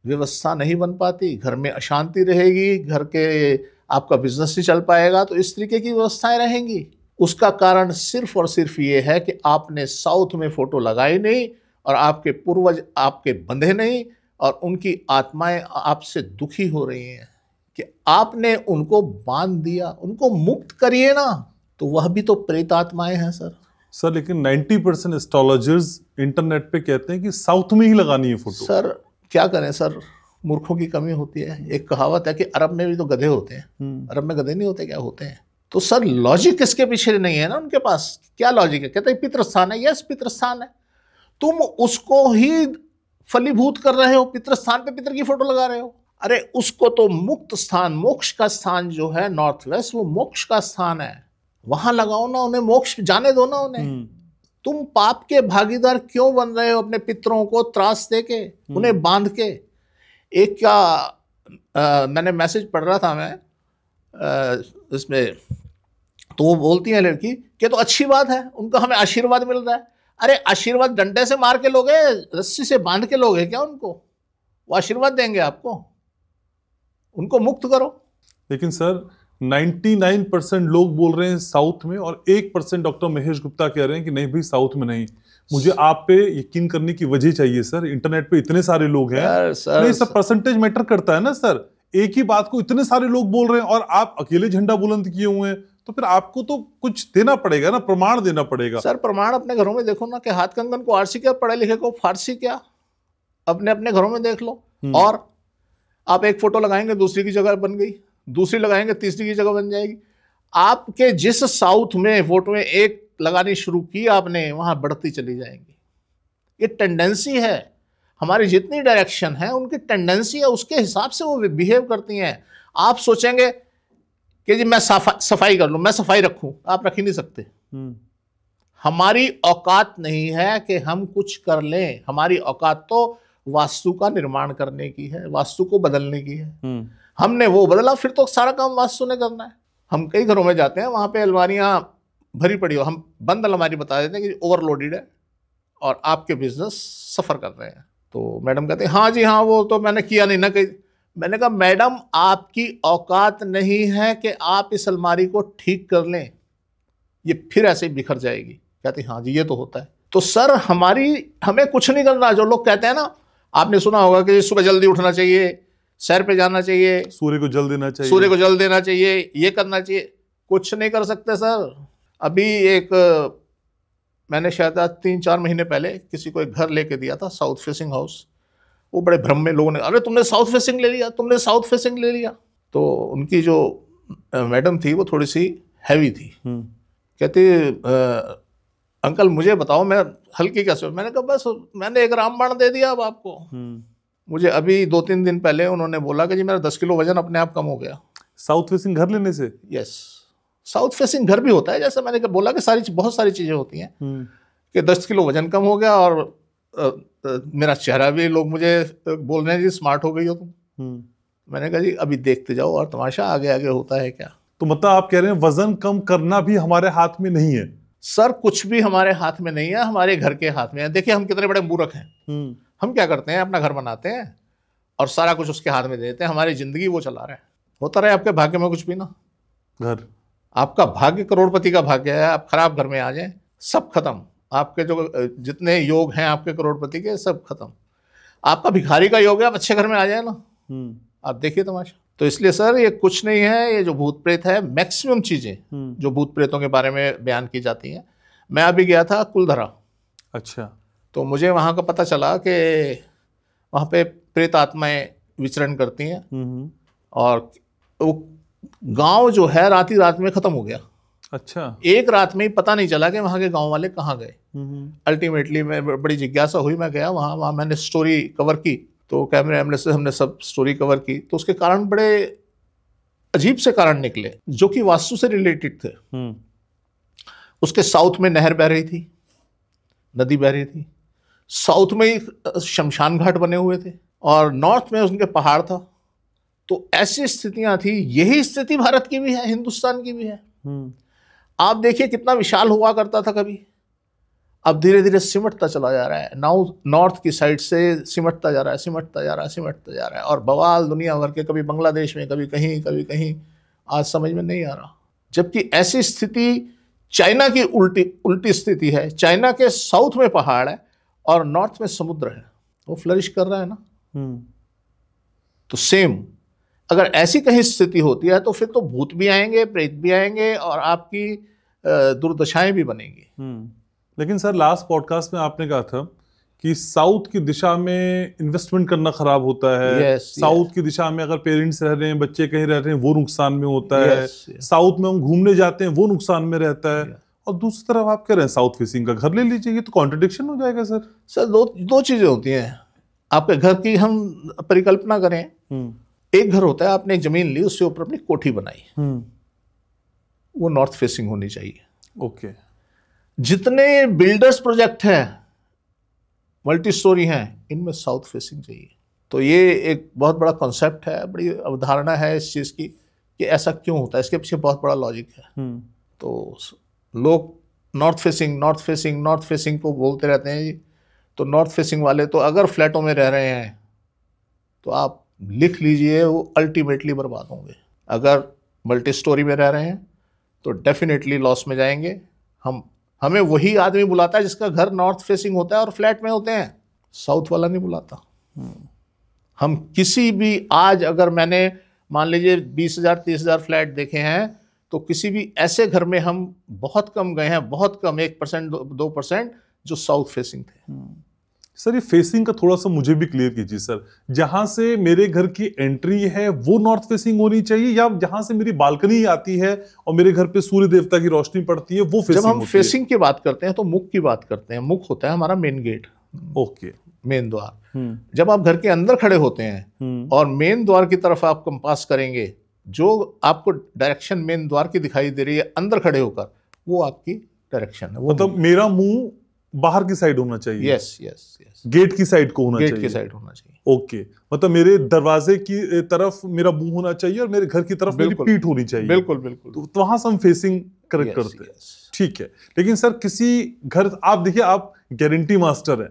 व्यवस्था नहीं बन पाती, घर में अशांति रहेगी, घर के आपका बिजनेस नहीं चल पाएगा। तो इस तरीके की व्यवस्थाएं रहेंगी। उसका कारण सिर्फ और सिर्फ ये है कि आपने साउथ में फोटो लगाई नहीं और आपके पूर्वज आपके बंधे नहीं, और उनकी आत्माएं आपसे दुखी हो रही हैं कि आपने उनको बांध दिया। उनको मुक्त करिए ना, तो वह भी तो प्रेत आत्माएं हैं सर। लेकिन 90% एस्ट्रोलॉजर्स इंटरनेट पे कहते हैं कि साउथ में ही लगानी है फोटो। सर क्या करें सर, मूर्खों की कमी होती है। एक कहावत है कि अरब में भी तो गधे होते हैं। अरब में गधे नहीं होते, क्या होते हैं? तो सर लॉजिक इसके पीछे नहीं है ना उनके पास। क्या लॉजिक है? कहते हैं पितृस्थान है। यस, पितृस्थान है, तुम उसको ही फलीभूत कर रहे हो, पितृस्थान पे पितर की फोटो लगा रहे हो। अरे उसको तो मुक्त स्थान, मोक्ष का स्थान जो है नॉर्थ वेस्ट, वो मोक्ष का स्थान है, वहां लगाओ ना, उन्हें मोक्ष जाने दो ना उन्हें। तुम पाप के भागीदार क्यों बन रहे हो अपने पितरों को त्रास दे के, उन्हें बांध के? एक क्या मैंने मैसेज पढ़ रहा था मैं इसमें, तो वो बोलती है लड़की कि तो अच्छी बात है, उनका हमें आशीर्वाद मिल रहा है। अरे आशीर्वाद डंडे से मार के लोगे, रस्सी से बांध के लोगे क्या उनको? वो आशीर्वाद देंगे आपको? उनको मुक्त करो। लेकिन सर 99% लोग बोल रहे हैं साउथ में, और 1% डॉक्टर महेश गुप्ता कह रहे हैं कि नहीं भाई साउथ में नहीं। मुझे आप पे यकीन करने की वजह चाहिए सर। इंटरनेट पे इतने सारे लोग हैं। नहीं सर, परसेंटेज मैटर करता है ना सर। एक ही बात को इतने सारे लोग बोल रहे हैं और आप अकेले झंडा बुलंद किए हुए हैं, तो फिर आपको तो कुछ देना पड़ेगा ना, प्रमाण देना पड़ेगा। सर प्रमाण अपने घरों में देखो ना, कि हाथ कंगन को आरसी क्या, पढ़े लिखे को फारसी क्या, अपने अपने घरों में देख लो। और आप एक फोटो लगाएंगे दूसरी की जगह बन गई, दूसरी लगाएंगे तीसरी की जगह बन जाएगी। आपके जिस साउथ में फोटो में एक लगानी शुरू की आपने, वहां बढ़ती चली जाएंगी। ये टेंडेंसी है, हमारी जितनी डायरेक्शन है उनकी टेंडेंसी है, उसके हिसाब से वो बिहेव करती हैं। आप सोचेंगे कि जी मैं सफाई कर लूं, मैं सफाई रखूं, आप रख ही नहीं सकते। हमारी औकात नहीं है कि हम कुछ कर लें। हमारी औकात तो वास्तु का निर्माण करने की है, वास्तु को बदलने की है। हमने वो बदला, फिर तो सारा काम वास्तु ने करना है। हम कई घरों में जाते हैं, वहां पे अलमारियां भरी पड़ी हो, हम बंद अलमारी बता देते हैं कि ओवरलोडेड है और आपके बिजनेस सफर कर रहे हैं। तो मैडम कहते हैं हाँ जी हाँ, वो तो मैंने किया नहीं ना कहीं। मैंने कहा मैडम आपकी औकात नहीं है कि आप इस अलमारी को ठीक कर लें, ये फिर ऐसे ही बिखर जाएगी। कहते हाँ जी ये तो होता है। तो सर हमें कुछ नहीं करना। जो लोग कहते हैं ना, आपने सुना होगा कि सुबह जल्दी उठना चाहिए, सैर पे जाना चाहिए, सूर्य को जल देना चाहिए, सूर्य को जल देना चाहिए, ये करना चाहिए। कुछ नहीं कर सकते सर। अभी एक मैंने शायद 3-4 महीने पहले किसी को एक घर लेके दिया था, साउथ फेसिंग हाउस। वो बड़े भ्रम में लोगों ने, अरे तुमने साउथ फेसिंग ले लिया, तुमने साउथ फेसिंग ले लिया। तो उनकी जो मैडम थी वो थोड़ी सी हैवी थी। कहती अंकल मुझे बताओ मैं हल्की कैसे। मैंने कहा बस मैंने एक रामबाण दे दिया अब आपको। मुझे अभी 2-3 दिन पहले उन्होंने बोला कि जी मेरा 10 किलो वजन अपने आप कम हो गया साउथ फेसिंग घर लेने से। यस, साउथ फेसिंग घर भी होता है, जैसे मैंने बोला कि बहुत सारी चीजें होती हैं कि 10 किलो वजन कम हो गया, और मेरा चेहरा भी, लोग मुझे बोल रहे हैं जी स्मार्ट हो गई हो तुम। मैंने कहा जी अभी देखते जाओ और तमाशा आगे आगे होता है क्या। तो मतलब आप कह रहे हैं वजन कम करना भी हमारे हाथ में नहीं है? सर कुछ भी हमारे हाथ में नहीं है, हमारे घर के हाथ में है। देखिए हम कितने बड़े मूर्ख हैं। हम क्या करते हैं, अपना घर बनाते हैं, और सारा कुछ उसके हाथ में दे देते हैं, हमारी जिंदगी वो चला रहे हैं। होता रहे आपके भाग्य में कुछ भी ना, घर आपका भाग्य करोड़पति का भाग्य है, आप खराब घर में आ जाएं सब खत्म, आपके जो जितने योग हैं आपके करोड़पति के सब खत्म। आपका भिखारी का योग है, आप अच्छे घर में आ जाए ना, आप देखिए तमाशा। तो इसलिए सर ये कुछ नहीं है, ये जो भूत प्रेत है, मैक्सिमम चीजें जो भूत प्रेतों के बारे में बयान की जाती हैं। मैं अभी गया था कुलधरा, अच्छा, तो मुझे वहाँ का पता चला कि वहाँ पे प्रेत आत्माएं विचरण करती हैं और वो गांव जो है रात ही रात में खत्म हो गया। अच्छा, एक रात में ही पता नहीं चला कि वहाँ के गांव वाले कहाँ गए। अल्टीमेटली मैं बड़ी जिज्ञासा हुई, मैं गया वहाँ मैंने स्टोरी कवर की, तो कैमरे वैमरे से हमने सब स्टोरी कवर की, तो उसके कारण बड़े अजीब से कारण निकले जो कि वास्तु से रिलेटेड थे। उसके साउथ में नहर बह रही थी, नदी बह रही थी, साउथ में ही शमशान घाट बने हुए थे और नॉर्थ में उनके पहाड़ था। तो ऐसी स्थितियां थी, यही स्थिति भारत की भी है, हिंदुस्तान की भी है। आप देखिए कितना विशाल हुआ करता था कभी, अब धीरे धीरे सिमटता चला जा रहा है। नाउ नॉर्थ की साइड से सिमटता जा रहा है, सिमटता जा रहा है, सिमटता जा रहा है, और बवाल दुनिया भर के, कभी बांग्लादेश में, कभी कहीं कभी कहीं, आज समझ में नहीं आ रहा। जबकि ऐसी स्थिति चाइना की उल्टी स्थिति है। चाइना के साउथ में पहाड़ है और नॉर्थ में समुद्र है, वो फ्लरिश कर रहा है ना। तो सेम अगर ऐसी कहीं स्थिति होती है तो फिर तो भूत भी आएंगे, प्रेत भी आएंगे और आपकी दुर्दशाएं भी बनेंगी। लेकिन सर लास्ट पॉडकास्ट में आपने कहा था कि साउथ की दिशा में इन्वेस्टमेंट करना खराब होता है। साउथ की दिशा में अगर पेरेंट्स रह रहे हैं, बच्चे कहीं रह रहे हैं, वो नुकसान में होता है। साउथ में हम घूमने जाते हैं, वो नुकसान में रहता है। और दूसरी तरफ आप कह रहे हैं साउथ फेसिंग का घर ले लीजिए, तो कॉन्ट्रडिक्शन हो जाएगा सर। सर दो चीजें होती हैं। आपके घर की हम परिकल्पना करें, एक घर होता है, आपने एक जमीन ली, उसके ऊपर अपनी कोठी बनाई, वो नॉर्थ फेसिंग होनी चाहिए। ओके। जितने बिल्डर्स प्रोजेक्ट हैं, मल्टी स्टोरी हैं, इनमें साउथ फेसिंग चाहिए। तो ये एक बहुत बड़ा कॉन्सेप्ट है, बड़ी अवधारणा है इस चीज़ की कि ऐसा क्यों होता है, इसके पीछे बहुत बड़ा लॉजिक है। तो लोग north facing north facing north facing को बोलते रहते हैं जी। तो नॉर्थ फेसिंग वाले तो अगर फ्लैटों में रह रहे हैं तो आप लिख लीजिए, वो अल्टीमेटली बर्बाद होंगे। अगर मल्टी स्टोरी में रह रहे हैं तो डेफिनेटली लॉस में जाएंगे। हमें वही आदमी बुलाता है जिसका घर नॉर्थ फेसिंग होता है और फ्लैट में होते हैं, साउथ वाला नहीं बुलाता। हम किसी भी, आज अगर मैंने मान लीजिए 20,000 30,000 फ्लैट देखे हैं, तो किसी भी ऐसे घर में हम बहुत कम गए हैं, बहुत कम, 1% 2% जो साउथ फेसिंग थे। सर ये फेसिंग का थोड़ा सा मुझे भी क्लियर कीजिए सर। जहां से मेरे घर की एंट्री है वो नॉर्थ फेसिंग होनी चाहिए, या जहां से मेरी बालकनी आती है और मेरे घर पे सूर्य देवता की रोशनी पड़ती है वो फेसिंग? जब हम फेसिंग की बात करते हैं तो मुख की बात करते हैं। मुख होता है हमारा मेन गेट, ओके, मेन द्वार। जब आप घर के अंदर खड़े होते हैं और मेन द्वार की तरफ आप कंपास करेंगे, जो आपको डायरेक्शन मेन द्वार की दिखाई दे रही है अंदर खड़े होकर, वो आपकी डायरेक्शन है। मतलब मेरा मुंह बाहर की साइड होना चाहिए? यस यस यस, गेट की साइड को होना चाहिए। गेट की साइड होना चाहिए, ओके। मतलब मेरे दरवाजे की तरफ मेरा मुंह होना चाहिए और मेरे घर की तरफ मेरी पीठ होनी चाहिए। बिल्कुल बिल्कुल। तो वहां से हम फेसिंग करेक्ट करते हैं, ठीक है। लेकिन सर किसी घर, आप देखिए, आप गारंटी मास्टर हैं,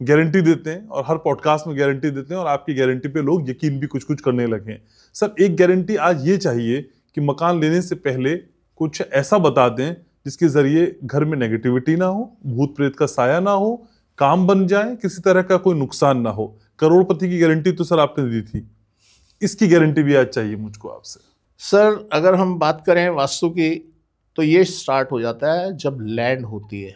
गारंटी देते हैं और हर पॉडकास्ट में गारंटी देते हैं और आपकी गारंटी पे लोग यकीन भी कुछ कुछ करने लगे हैं। सर एक गारंटी आज ये चाहिए कि मकान लेने से पहले कुछ ऐसा बता दें जिसके जरिए घर में नेगेटिविटी ना हो, भूत प्रेत का साया ना हो, काम बन जाए, किसी तरह का कोई नुकसान ना हो। करोड़पति की गारंटी तो सर आपने दी थी, इसकी गारंटी भी आज चाहिए मुझको आपसे। सर अगर हम बात करें वास्तु की, तो ये स्टार्ट हो जाता है जब लैंड होती है,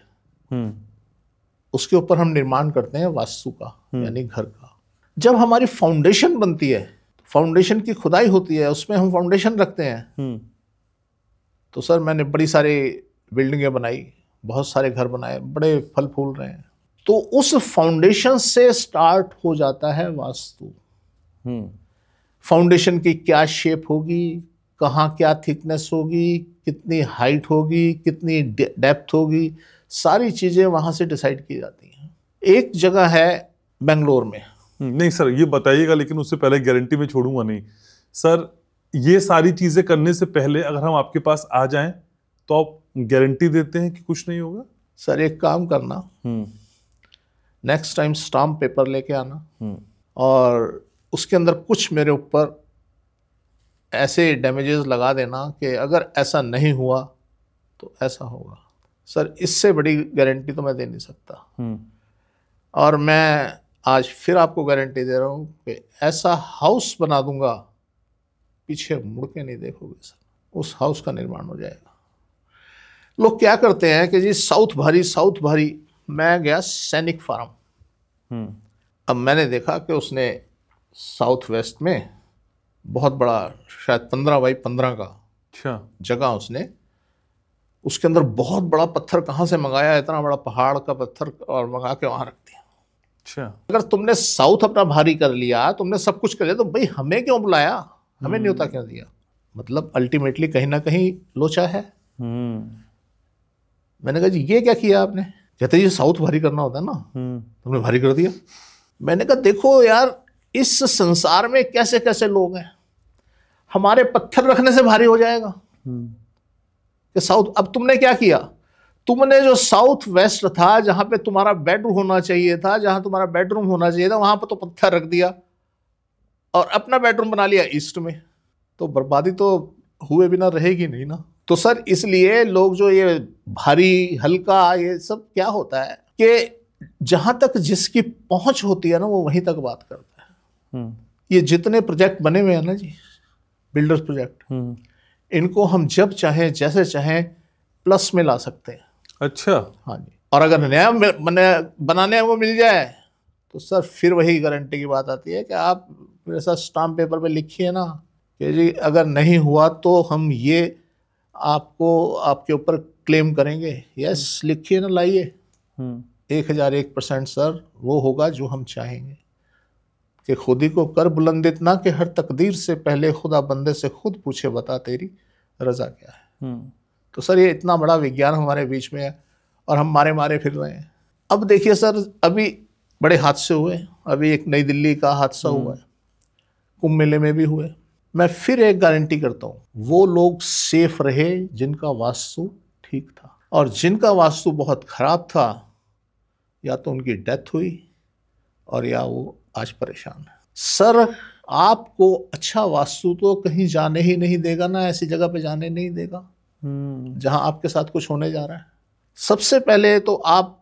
उसके ऊपर हम निर्माण करते हैं वास्तु का, यानी घर का। जब हमारी फाउंडेशन बनती है, फाउंडेशन की खुदाई होती है, उसमें हम फाउंडेशन रखते हैं। तो सर मैंने बड़ी सारी बिल्डिंगें बनाई, बहुत सारे घर बनाए, बड़े फल फूल रहे हैं। तो उस फाउंडेशन से स्टार्ट हो जाता है वास्तु। फाउंडेशन की क्या शेप होगी, कहाँ क्या थिकनेस होगी, कितनी हाइट होगी, कितनी डेप्थ होगी, सारी चीजें वहां से डिसाइड की जाती हैं। एक जगह है बेंगलोर में। नहीं सर ये बताइएगा, लेकिन उससे पहले गारंटी में छोड़ूंगा नहीं सर। ये सारी चीजें करने से पहले अगर हम आपके पास आ जाएं तो आप गारंटी देते हैं कि कुछ नहीं होगा? सर एक काम करना, नेक्स्ट टाइम स्टाम्प पेपर लेके आना और उसके अंदर कुछ मेरे ऊपर ऐसे डैमेजेस लगा देना कि अगर ऐसा नहीं हुआ तो ऐसा होगा। सर इससे बड़ी गारंटी तो मैं दे नहीं सकता। और मैं आज फिर आपको गारंटी दे रहा हूँ कि ऐसा हाउस बना दूंगा, पीछे मुड़ के नहीं देखोगे सर, उस हाउस का निर्माण हो जाएगा। लोग क्या करते हैं कि जी साउथ भारी। मैं गया सैनिक फार्म। अब मैंने देखा कि उसने साउथ वेस्ट में बहुत बड़ा, शायद 15 बाई 15 का जगह उसने, उसके अंदर बहुत बड़ा पत्थर कहाँ से मंगाया, इतना बड़ा पहाड़ का पत्थर, और मंगा के वहां रख दिया। अगर तुमने साउथ अपना भारी कर लिया, तुमने सब कुछ कर लिया, तो भाई हमें क्यों बुलाया, हमें न्योता क्यों दिया? मतलब अल्टीमेटली कहीं ना कहीं लोचा है। मैंने कहा जी ये क्या किया आपने? कहते ये साउथ भारी करना होता है ना, तुमने भारी कर दिया। मैंने कहा देखो यार, इस संसार में कैसे कैसे लोग हैं, हमारे पत्थर रखने से भारी हो जाएगा कि साउथ। अब तुमने क्या किया, तुमने जो साउथ वेस्ट था, जहां पे तुम्हारा बेडरूम होना चाहिए था, जहां तुम्हारा बेडरूम होना चाहिए था, वहां पर तो पत्थर रख दिया और अपना बेडरूम बना लिया ईस्ट में। तो बर्बादी तो हुए बिना रहेगी नहीं ना। तो सर इसलिए लोग जो ये भारी हल्का ये सब क्या होता है कि जहां तक जिसकी पहुंच होती है ना, वो वहीं तक बात करता है। ये जितने प्रोजेक्ट बने हुए हैं ना जी, बिल्डर्स प्रोजेक्ट, इनको हम जब चाहें जैसे चाहें प्लस में ला सकते हैं। अच्छा। हाँ जी। और अगर नया बनाने को मिल जाए तो सर फिर वही गारंटी की बात आती है कि आप मेरे साथ स्टाम्प पेपर पे लिखिए ना कि जी अगर नहीं हुआ तो हम ये आपको आपके ऊपर क्लेम करेंगे। यस लिखिए ना, लाइए। 1001% सर वो होगा जो हम चाहेंगे कि खुदी को कर बुलंदित ना कि हर तकदीर से पहले खुदा बंदे से खुद पूछे बता तेरी रजा क्या है। तो सर ये इतना बड़ा विज्ञान हमारे बीच में है और हम मारे मारे फिर रहे हैं। अब देखिए सर, अभी बड़े हादसे हुए, अभी एक नई दिल्ली का हादसा हुआ है, कुंभ मेले में भी हुए। मैं फिर एक गारंटी करता हूँ, वो लोग सेफ रहे जिनका वास्तु ठीक था, और जिनका वास्तु बहुत खराब था या तो उनकी डेथ हुई और या वो आज परेशान है। सर आपको अच्छा वास्तु तो कहीं जाने ही नहीं देगा ना, ऐसी जगह पे जाने नहीं देगा जहां आपके साथ कुछ होने जा रहा है। सबसे पहले तो आप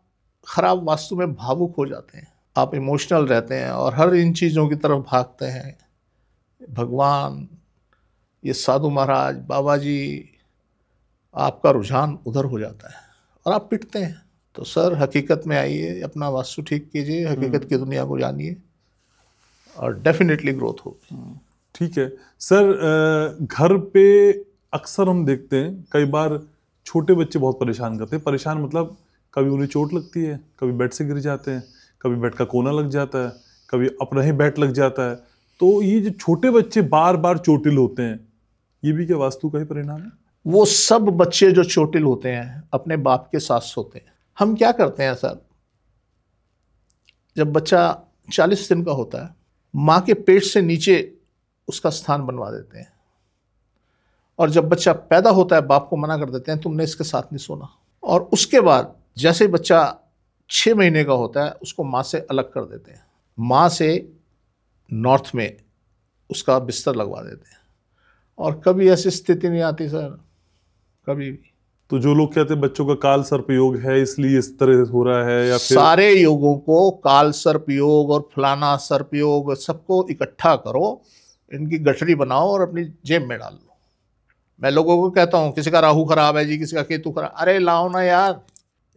खराब वास्तु में भावुक हो जाते हैं, आप इमोशनल रहते हैं और हर इन चीज़ों की तरफ भागते हैं। भगवान, ये साधु महाराज, बाबा जी, आपका रुझान उधर हो जाता है और आप पिटते हैं। तो सर हकीकत में आइए, अपना वास्तु ठीक कीजिए, हकीकत की दुनिया को जानिए और डेफिनेटली ग्रोथ होगी। ठीक है सर, घर पे अक्सर हम देखते हैं कई बार छोटे बच्चे बहुत परेशान करते हैं। परेशान मतलब कभी उन्हें चोट लगती है, कभी बेड से गिर जाते हैं, कभी बेड का कोना लग जाता है, कभी अपना ही बेड लग जाता है। तो ये जो छोटे बच्चे बार बार चोटिल होते हैं, ये भी क्या वास्तु का ही परिणाम है? वो सब बच्चे जो चोटिल होते हैं अपने बाप के साथ सोते हैं। हम क्या करते हैं सर, जब बच्चा 40 दिन का होता है, माँ के पेट से नीचे उसका स्थान बनवा देते हैं, और जब बच्चा पैदा होता है बाप को मना कर देते हैं तुमने इसके साथ नहीं सोना। और उसके बाद जैसे ही बच्चा 6 महीने का होता है उसको माँ से अलग कर देते हैं, माँ से नॉर्थ में उसका बिस्तर लगवा देते हैं। और कभी ऐसी स्थिति नहीं आती सर, कभी भी। तो जो लोग कहते हैं बच्चों का काल सर्प योग है इसलिए इस तरह हो रहा है, या फिर सारे योगों को काल सर्प योग और फलाना सर्प योग सबको इकट्ठा करो, इनकी गठरी बनाओ और अपनी जेब में डाल लो। मैं लोगों को कहता हूँ किसी का राहु खराब है जी, किसी का केतु खराब, अरे लाओ ना यार,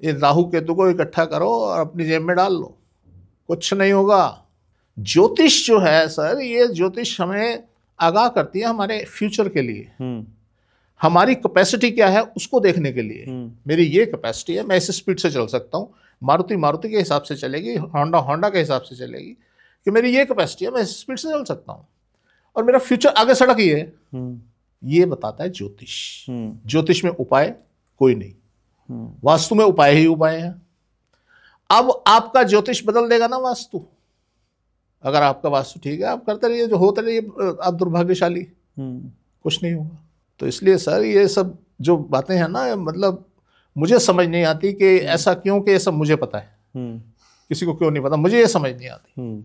ये राहु केतु को इकट्ठा करो और अपनी जेब में डाल लो, कुछ नहीं होगा। ज्योतिष जो है सर, ये ज्योतिष हमें आगाह करती है हमारे फ्यूचर के लिए। हमारी कैपेसिटी क्या है उसको देखने के लिए। मेरी ये कैपेसिटी है, मैं इस स्पीड से चल सकता हूँ, मारुति के हिसाब से चलेगी, होंडा के हिसाब से चलेगी, कि मेरी ये कैपेसिटी है, मैं इस स्पीड से चल सकता हूँ और मेरा फ्यूचर आगे सड़क ही है। ये बताता है ज्योतिष। ज्योतिष में उपाय कोई नहीं, वास्तु में उपाय ही उपाय है। अब आपका ज्योतिष बदल देगा ना वास्तु। अगर आपका वास्तु ठीक है आप करते रहिए, जो होते रहिए, आप दुर्भाग्यशाली, कुछ नहीं होगा। तो इसलिए सर ये सब जो बातें हैं ना, मतलब मुझे समझ नहीं आती कि ऐसा क्यों, कि ये सब मुझे पता है, किसी को क्यों नहीं पता, मुझे ये समझ नहीं आती।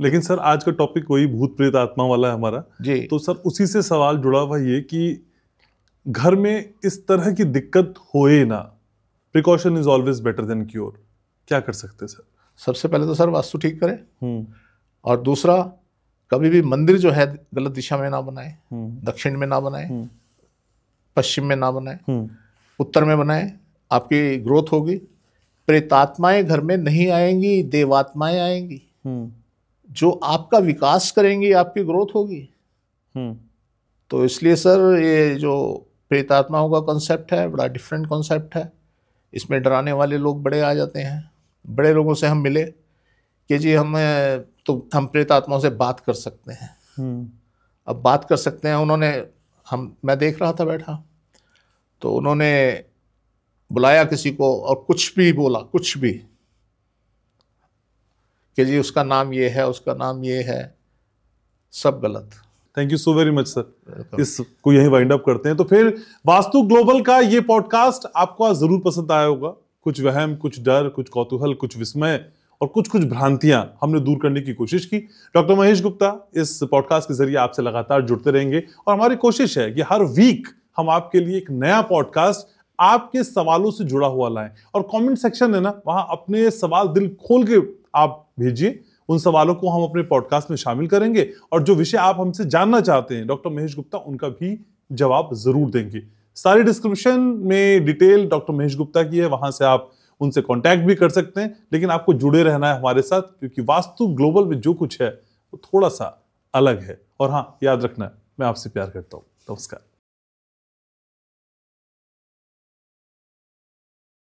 लेकिन सर आज का टॉपिक वही भूत प्रेत आत्मा वाला है हमारा जी। तो सर उसी से सवाल जुड़ा हुआ ये कि घर में इस तरह की दिक्कत होए ना, precaution is always better than cure, क्या कर सकते हैं सर? सबसे पहले तो सर वास्तु ठीक करें, और दूसरा कभी भी मंदिर जो है गलत दिशा में ना बनाए, दक्षिण में ना बनाए, पश्चिम में ना बनाए, उत्तर में बनाए, आपकी ग्रोथ होगी। प्रेतात्माएं घर में नहीं आएंगी, देवात्माएं आएंगी जो आपका विकास करेंगी, आपकी ग्रोथ होगी। तो इसलिए सर ये जो प्रेतात्माओं का कॉन्सेप्ट है बड़ा डिफरेंट कॉन्सेप्ट है। इसमें डराने वाले लोग बड़े आ जाते हैं। बड़े लोगों से हम मिले कि जी हम प्रेतात्माओं से बात कर सकते हैं। अब बात कर सकते हैं, मैं देख रहा था बैठा, तो उन्होंने बुलाया किसी को और कुछ भी बोला, कुछ भी, कि जी उसका नाम ये है, उसका नाम ये है, सब गलत। Thank you so very much sir. इसको यही वाइंड अप करते हैं। तो फिर वास्तु ग्लोबल का ये पॉडकास्ट आपको आज जरूर पसंद आया होगा। कुछ वहम, कुछ डर, कुछ कौतूहल, कुछ विस्मय और कुछ भ्रांतियां हमने दूर करने की कोशिश की। डॉक्टर महेश गुप्ता इस पॉडकास्ट के जरिए आपसे लगातार जुड़ते रहेंगे और हमारी कोशिश है कि हर वीक हम आपके लिए एक नया पॉडकास्ट आपके सवालों से जुड़ा हुआ लाएं। और कमेंट सेक्शन है ना, वहां अपने सवाल दिल खोल के आप भेजिए। उन सवालों को हम अपने पॉडकास्ट में शामिल करेंगे और जो विषय आप हमसे जानना चाहते हैं डॉक्टर महेश गुप्ता उनका भी जवाब जरूर देंगे। सारी डिस्क्रिप्शन में डिटेल डॉक्टर महेश गुप्ता की है, वहां से आप उनसे कांटेक्ट भी कर सकते हैं। लेकिन आपको जुड़े रहना है हमारे साथ, क्योंकि वास्तु ग्लोबल में जो कुछ है वो थोड़ा सा अलग है। और हाँ, याद रखना, मैं आपसे प्यार करता हूं। नमस्कार।